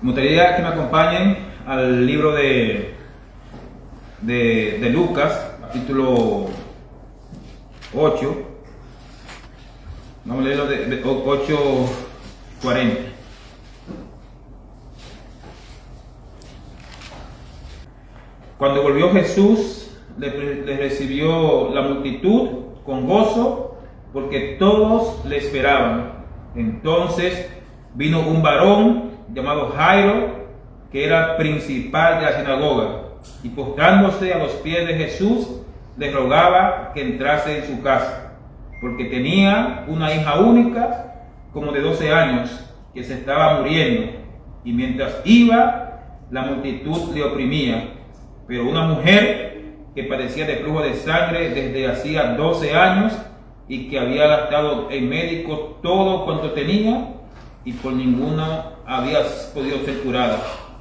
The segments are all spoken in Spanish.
Me gustaría que me acompañen al libro de Lucas, capítulo 8. Vamos a leerlo de 8:40. Cuando volvió Jesús, le recibió la multitud con gozo, porque todos le esperaban. Entonces vino un varón llamado Jairo, que era principal de la sinagoga, y postrándose a los pies de Jesús, le rogaba que entrase en su casa, porque tenía una hija única, como de 12 años, que se estaba muriendo, y mientras iba, la multitud le oprimía. Pero una mujer que padecía de flujo de sangre desde hacía 12 años, y que había gastado en médicos todo cuanto tenía, y por ninguno había podido ser curada,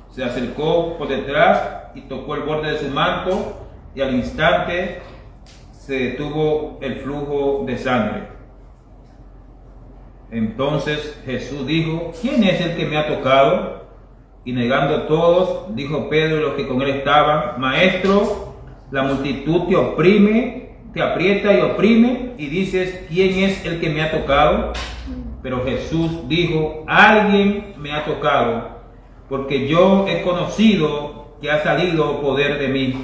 se acercó por detrás y tocó el borde de su manto, y al instante se detuvo el flujo de sangre. Entonces Jesús dijo: ¿quién es el que me ha tocado? Y negando todos, dijo Pedro y los que con él estaban: Maestro, la multitud te oprime, te aprieta y oprime, y dices: ¿quién es el que me ha tocado? Pero Jesús dijo: alguien me ha tocado, porque yo he conocido que ha salido poder de mí.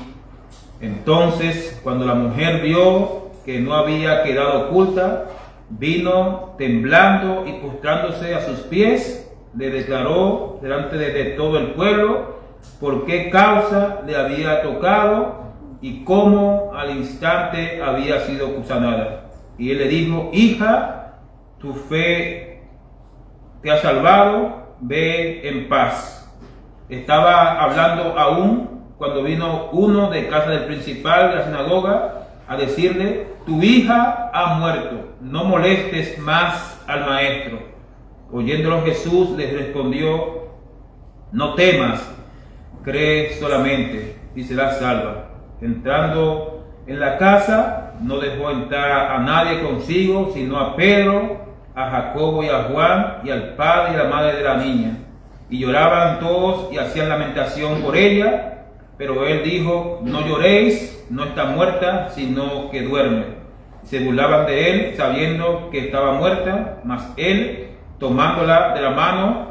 Entonces, cuando la mujer vio que no había quedado oculta, vino temblando y postrándose a sus pies, le declaró delante de todo el pueblo por qué causa le había tocado y cómo al instante había sido sanada. Y él le dijo: hija, tu fe te ha salvado, ve en paz. Estaba hablando aún cuando vino uno de casa del principal de la sinagoga a decirle: tu hija ha muerto, no molestes más al maestro. Oyéndolo Jesús les respondió: no temas, cree solamente y serás salva. Entrando en la casa, no dejó entrar a nadie consigo, sino a Pedro, a Jacobo y a Juan, y al padre y a la madre de la niña. Y lloraban todos y hacían lamentación por ella, pero él dijo: no lloréis, no está muerta, sino que duerme. Se burlaban de él, sabiendo que estaba muerta, mas él, tomándola de la mano,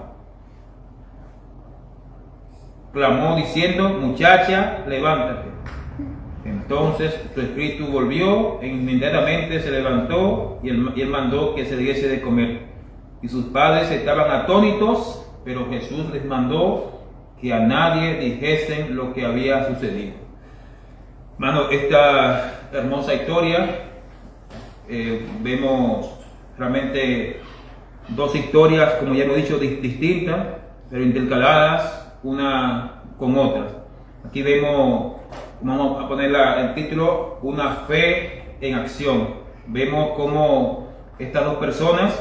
clamó diciendo: muchacha, levántate. Entonces su espíritu volvió, e inmediatamente se levantó, y él mandó que se le diese de comer. Y sus padres estaban atónitos, pero Jesús les mandó que a nadie dijesen lo que había sucedido. Hermano, esta hermosa historia, vemos realmente dos historias, como ya hemos dicho, distintas, pero intercaladas una con otra. Aquí vemos, vamos a poner el título: una fe en acción. Vemos cómo estas dos personas,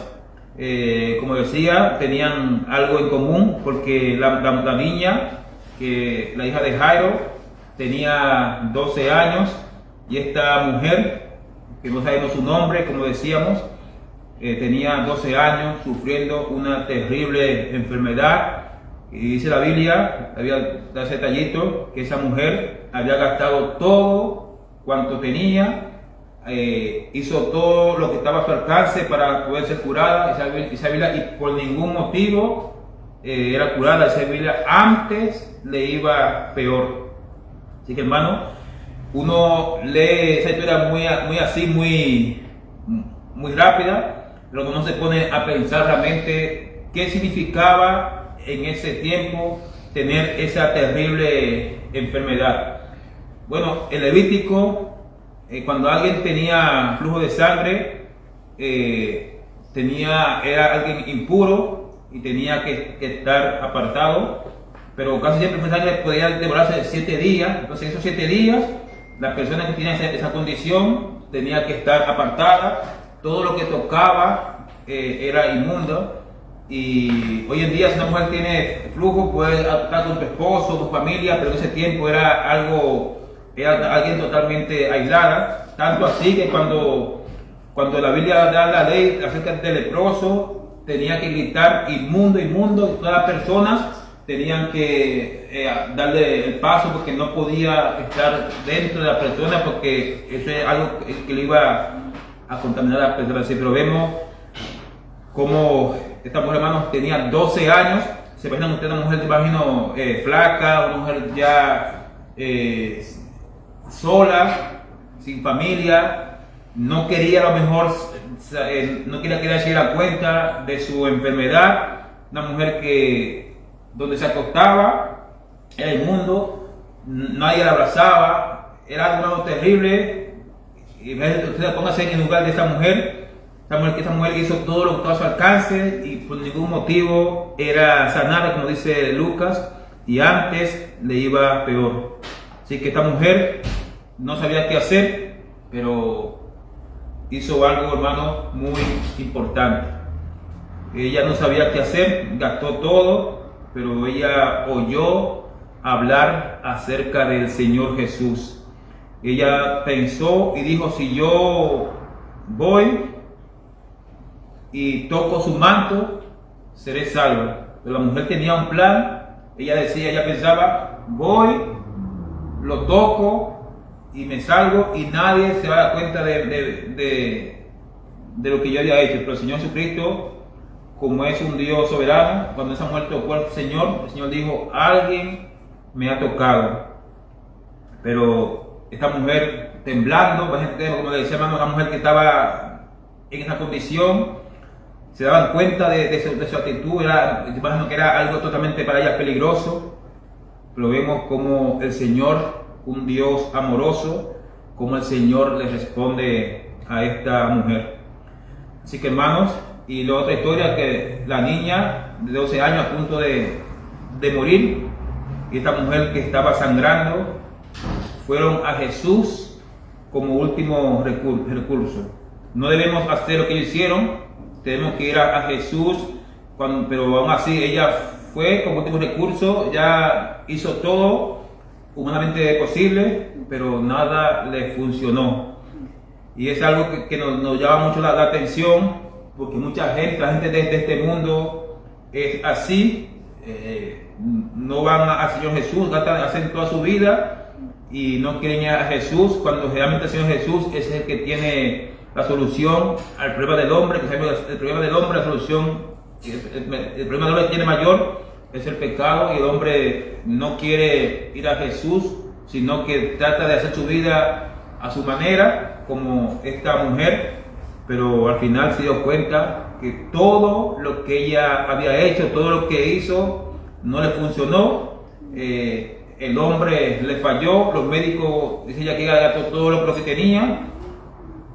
como decía, tenían algo en común, porque la niña, la hija de Jairo, tenía 12 años, y esta mujer, que no sabemos su nombre, como decíamos, tenía 12 años sufriendo una terrible enfermedad. Y dice la Biblia, da ese detallito, que esa mujer había gastado todo cuanto tenía, hizo todo lo que estaba a su alcance para poder ser curada. Esa Biblia, y por ningún motivo era curada. Esa Biblia, antes le iba peor. Así que, hermano, uno lee esa historia muy rápida, pero uno se pone a pensar realmente qué significaba en ese tiempo tener esa terrible enfermedad. Bueno, el Levítico, cuando alguien tenía flujo de sangre, era alguien impuro y tenía que estar apartado, pero casi siempre el sangre podía demorarse 7 días. Entonces, esos 7 días, las personas que tenían esa condición tenía que estar apartada. Todo lo que tocaba era inmundo. Y hoy en día, si una mujer tiene flujo, puede estar con tu esposo, tu familia, pero en ese tiempo era alguien totalmente aislada. Tanto así que cuando la Biblia da la ley acerca del leproso, tenía que gritar: inmundo, inmundo, y todas las personas tenían que darle el paso porque no podía estar dentro de la persona, porque eso es algo que le iba a contaminar a la persona. Sí, pero vemos como esta mujer, hermanos, tenía 12 años. Se imaginan ustedes una mujer, te imagino, flaca, una mujer ya sola, sin familia, no quería a lo mejor, no quería que ella se diera cuenta de su enfermedad. Una mujer que donde se acostaba era inmundo, nadie la abrazaba, era algo terrible. Y ustedes pónganse en el lugar de esa mujer hizo todo lo que estaba a su alcance y por ningún motivo era sanada, como dice Lucas, y antes le iba peor. Así que esta mujer no sabía qué hacer, pero hizo algo, hermano, muy importante. Ella no sabía qué hacer, gastó todo, pero ella oyó hablar acerca del Señor Jesús. Ella pensó y dijo: si yo voy y toco su manto, seré salva. Pero la mujer tenía un plan. Ella pensaba: voy, lo toco y me salgo y nadie se va a dar cuenta de lo que yo había hecho. Pero el Señor Jesucristo, como es un Dios soberano, cuando esa mujer tocó al Señor, el Señor dijo: alguien me ha tocado. Pero esta mujer temblando, como le decía, hermano, una mujer que estaba en esa condición, se daban cuenta de su actitud. Imagino que era algo totalmente para ella peligroso. Pero vemos como el Señor, un Dios amoroso, como el Señor le responde a esta mujer. Así que, hermanos, y la otra historia, que la niña de 12 años a punto de morir, y esta mujer que estaba sangrando, fueron a Jesús como último recurso. No debemos hacer lo que ellos hicieron, tenemos que ir a Jesús, pero aún así ella fue como último recurso, ya hizo todo humanamente posible, pero nada le funcionó. Y es algo que nos llama mucho la atención, porque mucha gente, la gente de este mundo es así, no van al Señor Jesús, hacen toda su vida y no quieren ir a Jesús, cuando realmente el Señor Jesús es el que tiene la solución al problema del hombre. Que el problema del hombre, la solución, el problema del hombre que tiene mayor es el pecado, y el hombre no quiere ir a Jesús, sino que trata de hacer su vida a su manera, como esta mujer. Pero al final se dio cuenta que todo lo que ella había hecho, todo lo que hizo, no le funcionó. El hombre le falló, los médicos dice ella que gastó todo lo que tenía.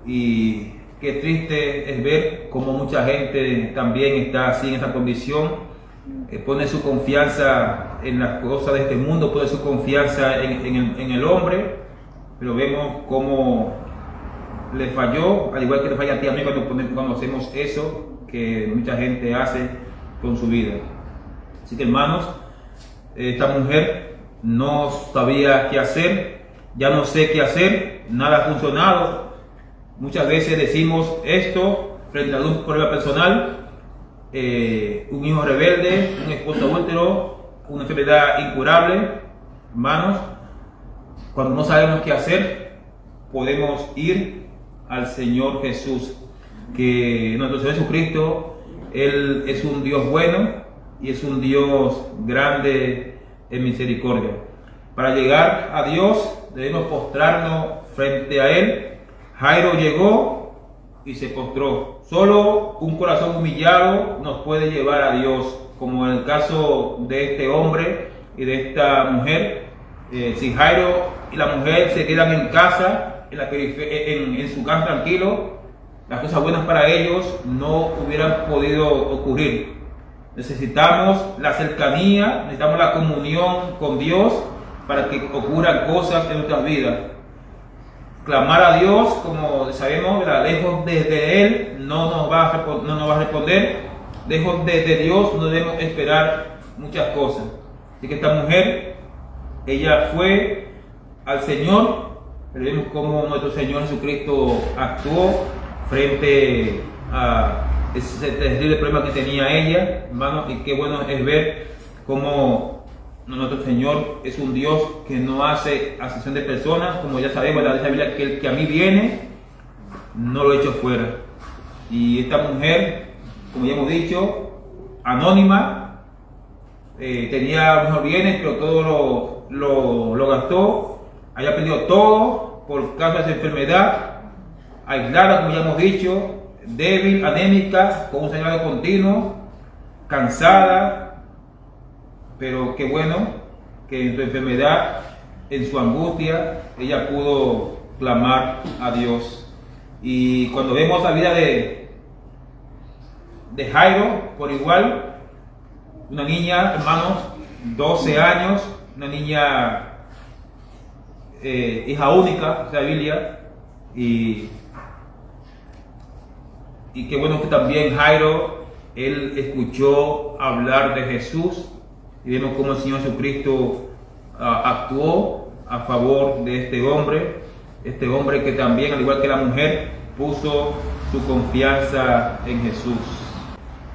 Y qué triste es ver cómo mucha gente también está así en esa condición, pone su confianza en las cosas de este mundo, pone su confianza en el hombre. Pero vemos cómo le falló, al igual que le falla a ti, a mí, cuando hacemos eso que mucha gente hace con su vida. Así que, hermanos, esta mujer no sabía qué hacer. Ya no sé qué hacer, nada ha funcionado. Muchas veces decimos esto frente a un problema personal, un hijo rebelde, un esposo adúltero, una enfermedad incurable. Hermanos, cuando no sabemos qué hacer, podemos ir al Señor Jesús, que nuestro Señor Jesucristo, Él es un Dios bueno y es un Dios grande en misericordia. Para llegar a Dios debemos postrarnos frente a Él. Jairo llegó y se postró. Solo un corazón humillado nos puede llevar a Dios, como en el caso de este hombre y de esta mujer. Si Jairo y la mujer se quedan en casa, en su casa tranquilo, las cosas buenas para ellos no hubieran podido ocurrir. Necesitamos la cercanía, necesitamos la comunión con Dios para que ocurran cosas en nuestras vidas. Clamar a Dios, como sabemos, lejos de Él no nos va a responder. Lejos de Dios no debemos esperar muchas cosas. Así que esta mujer, ella fue al Señor. Pero vemos cómo nuestro Señor Jesucristo actuó frente a ese terrible problema que tenía ella, hermano. Y qué bueno es ver como nuestro Señor es un Dios que no hace acepción de personas, como ya sabemos, la Biblia, que el que a mí viene, no lo echo fuera. Y esta mujer, como ya hemos dicho, anónima, tenía unos bienes, pero todo lo gastó, había perdido todo por causa de su enfermedad, aislada, como ya hemos dicho, débil, anémica, con un sangrado continuo, cansada, pero qué bueno que en su enfermedad, en su angustia, ella pudo clamar a Dios. Y cuando vemos la vida de Jairo, por igual, una niña, hermanos, 12 años, una niña hija única de la Biblia, y qué bueno que también Jairo, él escuchó hablar de Jesús, y vemos cómo el Señor Jesucristo actuó a favor de este hombre que también, al igual que la mujer, puso su confianza en Jesús.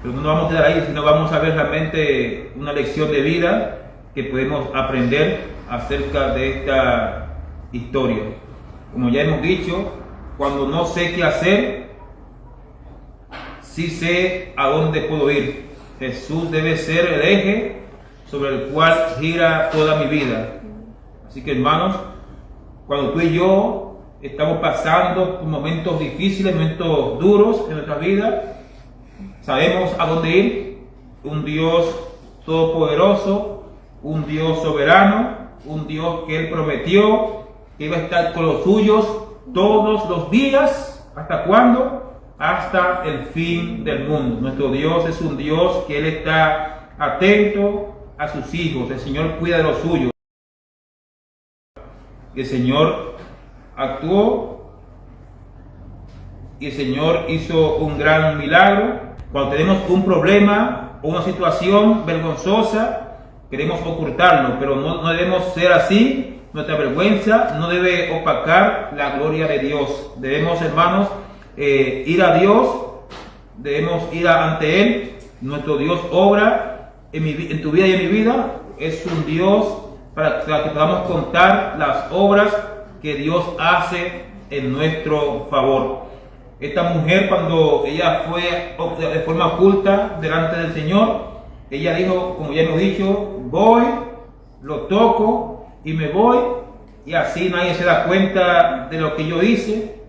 Pero no nos vamos a quedar ahí, sino vamos a ver realmente una lección de vida que podemos aprender acerca de esta historia. Como ya hemos dicho, cuando no sé qué hacer, sí sé a dónde puedo ir. Jesús debe ser el eje sobre el cual gira toda mi vida. Así que, hermanos, cuando tú y yo estamos pasando por momentos difíciles, momentos duros en nuestra vida, sabemos a dónde ir. Un Dios todopoderoso, un Dios soberano, un Dios que Él prometió que iba a estar con los suyos todos los días. ¿Hasta cuándo? Hasta el fin del mundo. Nuestro Dios es un Dios que Él está atento a sus hijos. El Señor cuida de los suyos. El Señor actuó y el Señor hizo un gran milagro. Cuando tenemos un problema o una situación vergonzosa, queremos ocultarlo, pero no debemos ser así. Nuestra vergüenza no debe opacar la gloria de Dios. Debemos, hermanos, ir a Dios, debemos ir ante Él. Nuestro Dios obra en tu vida y en mi vida. Es un Dios para que podamos contar las obras que Dios hace en nuestro favor. Esta mujer, cuando ella fue de forma oculta delante del Señor, ella dijo, como ya hemos dicho, voy, lo toco y me voy, y así nadie se da cuenta de lo que yo hice.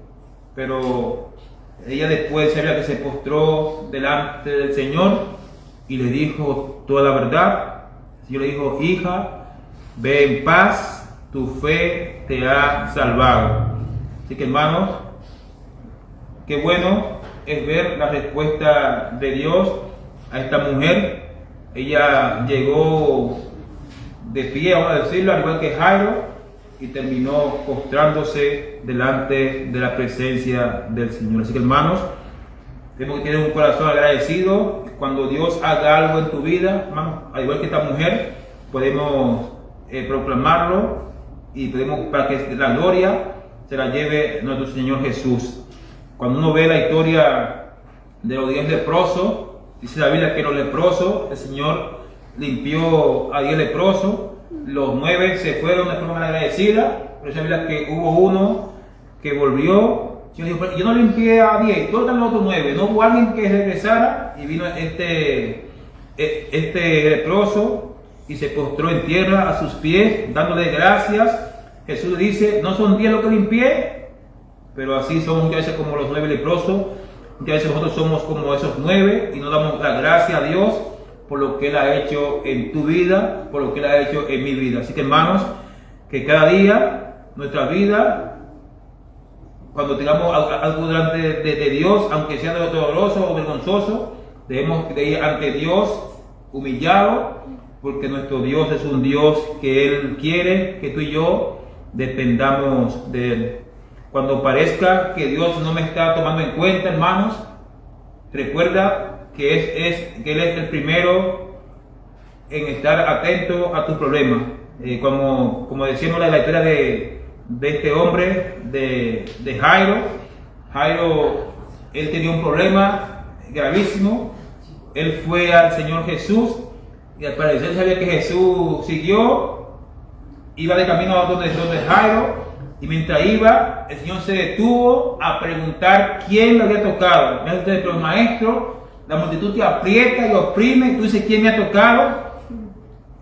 Pero ella después que se postró delante del Señor y le dijo toda la verdad. El Señor le dijo, hija, ve en paz, tu fe te ha salvado. Así que, hermanos, qué bueno es ver la respuesta de Dios a esta mujer. Ella llegó de pie, vamos a decirlo, al igual que Jairo, y terminó postrándose delante de la presencia del Señor. Así que, hermanos, tenemos que tener un corazón agradecido. Cuando Dios haga algo en tu vida, hermanos, al igual que esta mujer, podemos proclamarlo y podemos, para que la gloria se la lleve nuestro Señor Jesús. Cuando uno ve la historia de los 10 leprosos, dice la Biblia que los leprosos, el Señor limpió a 10 leprosos, los 9 se fueron de forma agradecida, pero dice la Biblia que hubo uno que volvió. El Señor dijo, yo no limpié a 10, ¿dónde están los otros 9? No hubo alguien que regresara, y vino este leproso y se postró en tierra a sus pies, dándole gracias. Jesús dice, no son 10 los que limpié, pero así somos muchas veces como los 9 leprosos. Muchas veces nosotros somos como esos 9 y no damos la gracia a Dios por lo que Él ha hecho en tu vida, por lo que Él ha hecho en mi vida. Así que, hermanos, que cada día, nuestra vida, cuando tengamos algo delante de Dios, aunque sea doloroso o vergonzoso, debemos de ir ante Dios humillado, porque nuestro Dios es un Dios que Él quiere que tú y yo dependamos de Él. Cuando parezca que Dios no me está tomando en cuenta, hermanos, recuerda que Él es el primero en estar atento a tu problema. Como decíamos en la historia de este hombre, de Jairo. Jairo, él tenía un problema gravísimo. Él fue al Señor Jesús Y al parecer sabía que Jesús siguió, iba de camino a donde Jairo, y mientras iba, el Señor se detuvo a preguntar quién lo había tocado. Pero maestro, la multitud te aprieta y oprime, tú dices quién me ha tocado.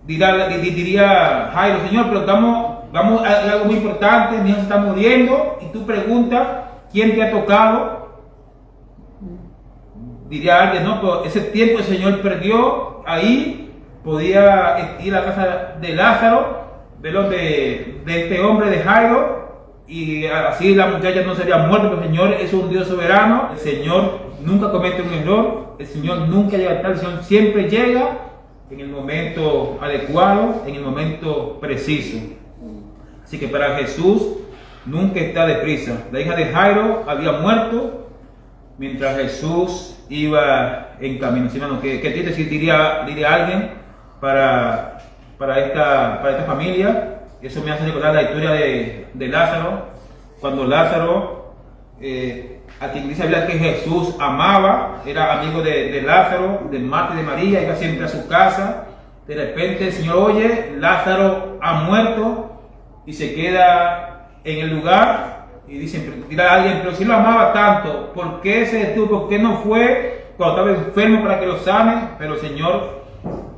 Diría Jairo, Señor, pero vamos a algo muy importante, mi hijo se está muriendo, y tú preguntas quién te ha tocado. Diría alguien, no, pero ese tiempo el Señor perdió ahí. Podía ir a la casa de Lázaro, de este hombre de Jairo, y así la muchacha no sería muerta, porque el Señor es un Dios soberano. El Señor nunca comete un error, el Señor nunca llega tarde, el Señor siempre llega en el momento adecuado, en el momento preciso. Así que para Jesús nunca está deprisa. La hija de Jairo había muerto mientras Jesús iba en camino. Sí, hermano, ¿qué triste diría alguien para esta familia? Eso me hace recordar la historia de Lázaro, cuando Lázaro, a quien dice la Biblia que Jesús amaba, era amigo de Lázaro, de Marta y de María, iba siempre a su casa. De repente el Señor oye, Lázaro ha muerto, y se queda en el lugar, y dirá alguien, pero si lo amaba tanto, ¿por qué se detuvo? ¿Por qué no fue cuando estaba enfermo para que lo sane? Pero el Señor,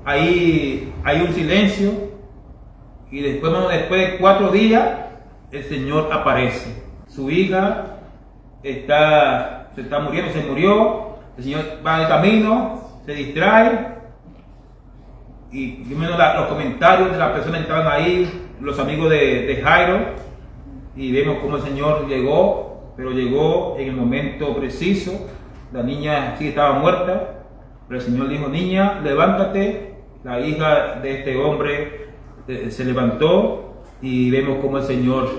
ahí hay un silencio, y después de 4 días el Señor aparece. Su hija se está muriendo, se murió. El Señor va de camino, se distrae, y yo menos los comentarios de las personas que estaban ahí, los amigos de Jairo, y vemos cómo el Señor llegó, pero llegó en el momento preciso. La niña sí estaba muerta, pero el Señor dijo, niña, levántate. La hija de este hombre se levantó, y vemos cómo el Señor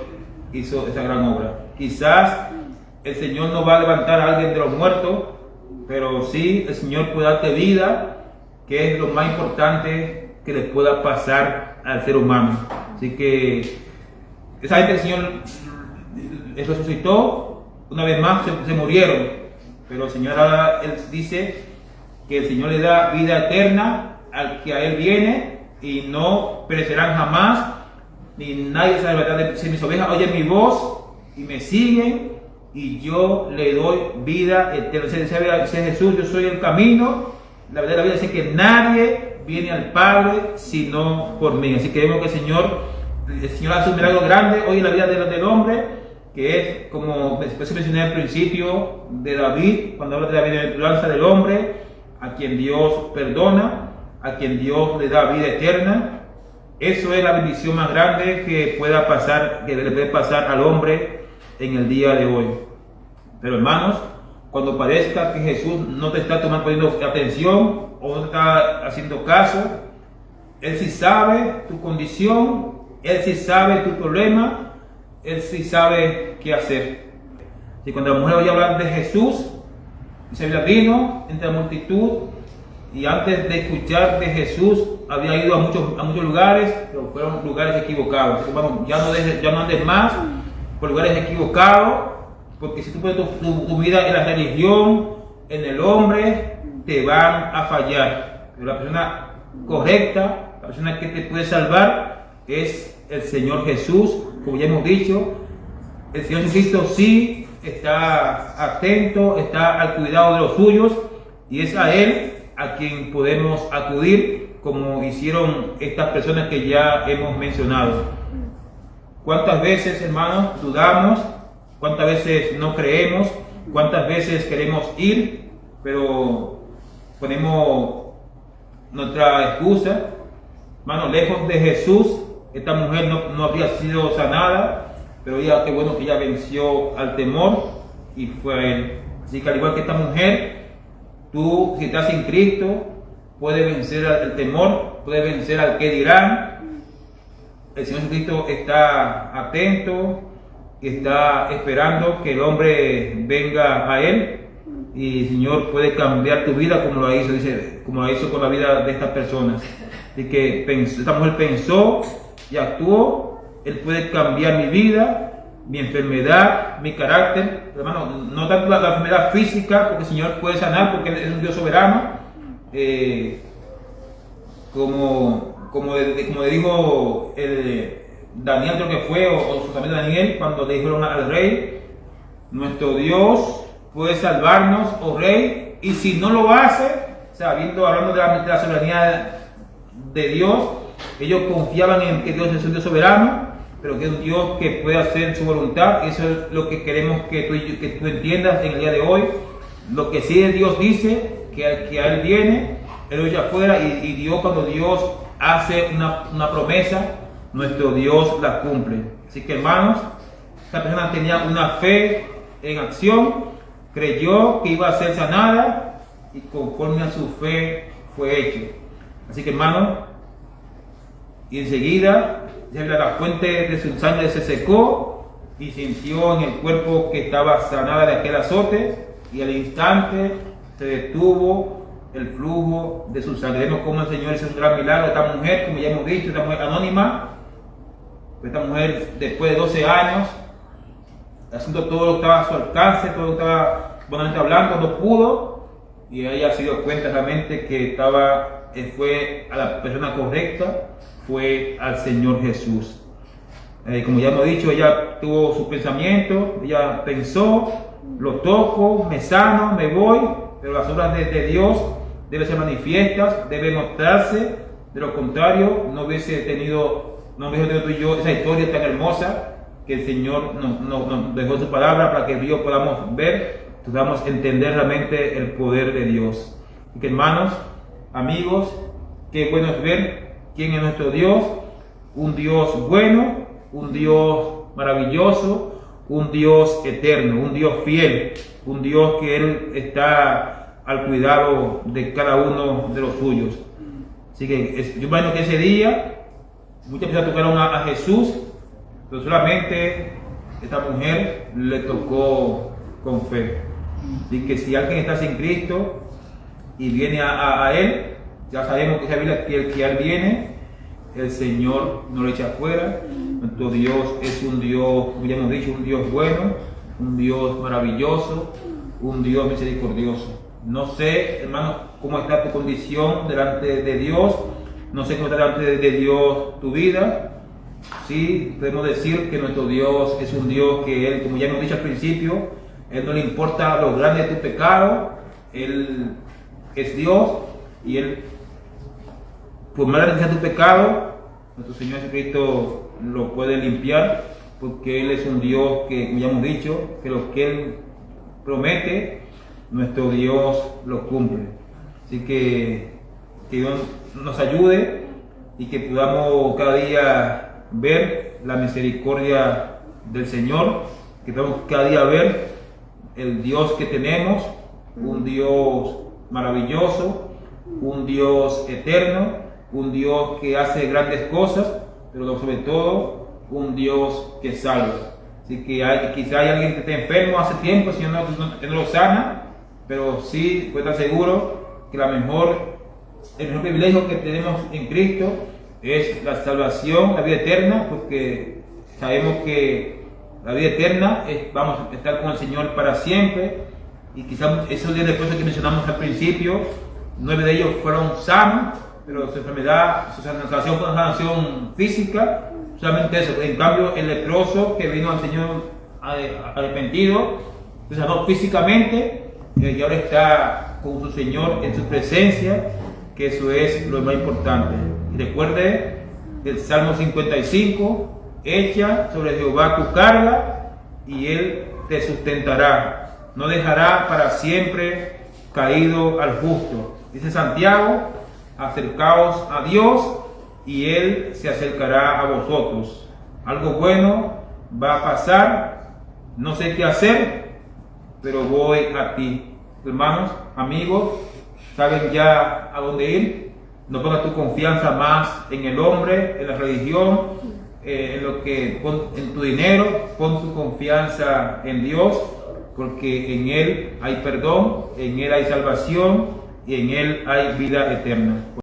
hizo esa gran obra. Quizás el Señor no va a levantar a alguien de los muertos, pero sí el Señor puede darte vida, que es lo más importante que le pueda pasar al ser humano. Así que esa gente el Señor resucitó, una vez más se murieron, pero el Señor ahora dice que el Señor le da vida eterna al que a Él viene, y no perecerán jamás, ni nadie se salvará de si mis ovejas oyen mi voz y me siguen, y yo le doy vida eterna. Dice Jesús, yo soy el camino, la verdad, la vida dice que nadie viene al Padre sino por mí. Así que vemos que el Señor hace un milagro grande hoy en la vida del hombre, que es, como después mencioné al principio, de David, cuando habla de la bienaventuranza del hombre, a quien Dios perdona, a quien Dios le da vida eterna. Eso es la bendición más grande que pueda pasar, que le puede pasar al hombre en el día de hoy. Pero hermanos, cuando parezca que Jesús no te está poniendo atención o no te está haciendo caso, Él sí sabe tu condición, Él sí sabe tu problema, Él sí sabe qué hacer. Y cuando la mujer oye hablar de Jesús, dice, vino entre la multitud, y antes de escuchar de Jesús había ido a muchos lugares, pero fueron lugares equivocados. Así que, bueno, ya no andes más por lugares equivocados, porque si tú pones tu vida en la religión, en el hombre, te van a fallar. Pero la persona correcta, la persona que te puede salvar, es el Señor Jesús. Como ya hemos dicho, el Señor Jesucristo sí está atento, está al cuidado de los suyos, y es a Él a quien podemos acudir, como hicieron estas personas que ya hemos mencionado. ¿Cuántas veces, hermanos, dudamos? ¿Cuántas veces no creemos? ¿Cuántas veces queremos ir, pero ponemos nuestra excusa? Hermanos, lejos de Jesús, esta mujer no habría sido sanada, pero ya qué bueno que ella venció al temor y fue a Él. Así que al igual que esta mujer, tú, si estás sin Cristo, puedes vencer al temor, puedes vencer al que dirán. El Señor Jesucristo está atento y está esperando que el hombre venga a Él, y el Señor puede cambiar tu vida como lo hizo, como lo hizo con la vida de estas personas. Así que esta mujer pensó y actuó. Él puede cambiar mi vida, mi enfermedad, mi carácter. Hermano, no tanto la enfermedad física, porque el Señor puede sanar, porque Él es un Dios soberano. como le dijo Daniel, creo que fue, o su familia Daniel, cuando le dijeron al rey: nuestro Dios puede salvarnos, oh rey, y si no lo hace, o sea, hablando de la soberanía de Dios, ellos confiaban en que Dios es un Dios soberano, pero que es un Dios que puede hacer su voluntad. Eso es lo que queremos que tú entiendas en el día de hoy. Lo que sí Dios dice, que a Él viene, Él oye afuera, y Dios, cuando Dios hace una promesa, nuestro Dios la cumple. Así que, hermanos, esta persona tenía una fe en acción, creyó que iba a ser sanada, y conforme a su fe fue hecho. Así que, hermanos, y enseguida la fuente de su sangre se secó y sintió en el cuerpo que estaba sanada de aquel azote, y al instante se detuvo el flujo de su sangre. Vemos cómo el Señor hizo un gran milagro. Esta mujer, como ya hemos dicho, esta mujer anónima, esta mujer después de 12 años, haciendo todo lo que estaba a su alcance, todo lo que estaba buenamente hablando, no pudo, y ella se dio cuenta realmente que fue a la persona correcta, fue al Señor Jesús. Como ya hemos dicho, ella tuvo su pensamiento, ella pensó: lo toco, me sano, me voy. Pero las obras de Dios deben ser manifiestas, deben mostrarse. De lo contrario, no hubiese tenido tú y yo esa historia tan hermosa que el Señor nos dejó su palabra para que Dios podamos ver, podamos entender realmente el poder de Dios. Y que, hermanos, amigos, qué bueno es ver quién es nuestro Dios: un Dios bueno, un Dios maravilloso, un Dios eterno, un Dios fiel, un Dios que Él está al cuidado de cada uno de los suyos. Así que yo imagino que ese día muchas personas tocaron a Jesús, pero solamente esta mujer le tocó con fe. Así que si alguien está sin Cristo y viene a Él, ya sabemos que esa Biblia, que Él viene, el Señor no lo echa afuera. Nuestro Dios es un Dios, como ya hemos dicho, un Dios bueno, un Dios maravilloso, un Dios misericordioso. No sé, hermano, cómo está tu condición delante de Dios. No sé cómo está delante de Dios tu vida. Sí, podemos decir que nuestro Dios es un Dios que Él, como ya hemos dicho al principio, Él no le importa lo grande de tu pecado. Él es Dios, y Él, por más grande sea tu pecado, nuestro Señor Jesucristo lo puede limpiar, porque Él es un Dios que, como ya hemos dicho, que lo que Él promete, nuestro Dios lo cumple. Así que Dios nos ayude y que podamos cada día ver la misericordia del Señor, que podamos cada día ver el Dios que tenemos, un Dios maravilloso, un Dios eterno, un Dios que hace grandes cosas, pero sobre todo un Dios que salva. Así que quizá hay alguien que esté enfermo hace tiempo, el Señor no lo sana, pero sí puede estar seguro que el mejor privilegio que tenemos en Cristo es la salvación, la vida eterna, porque sabemos que la vida eterna vamos a estar con el Señor para siempre. Y quizás esos 10 después que mencionamos al principio, 9 de ellos fueron sanos, pero su enfermedad, su sanación fue una sanación física, solamente eso. En cambio, el leproso que vino al Señor arrepentido, se sanó físicamente, y ahora está con su Señor en su presencia, que eso es lo más importante. Y recuerde el Salmo 55, echa sobre Jehová tu carga y Él te sustentará, no dejará para siempre caído al justo. Dice Santiago: acercaos a Dios y Él se acercará a vosotros. Algo bueno va a pasar, no sé qué hacer, pero voy a ti. Hermanos, amigos, saben ya a dónde ir. No pongas tu confianza más en el hombre, en la religión, en tu dinero. Pon tu confianza en Dios, porque en Él hay perdón, en Él hay salvación y en Él hay vida eterna.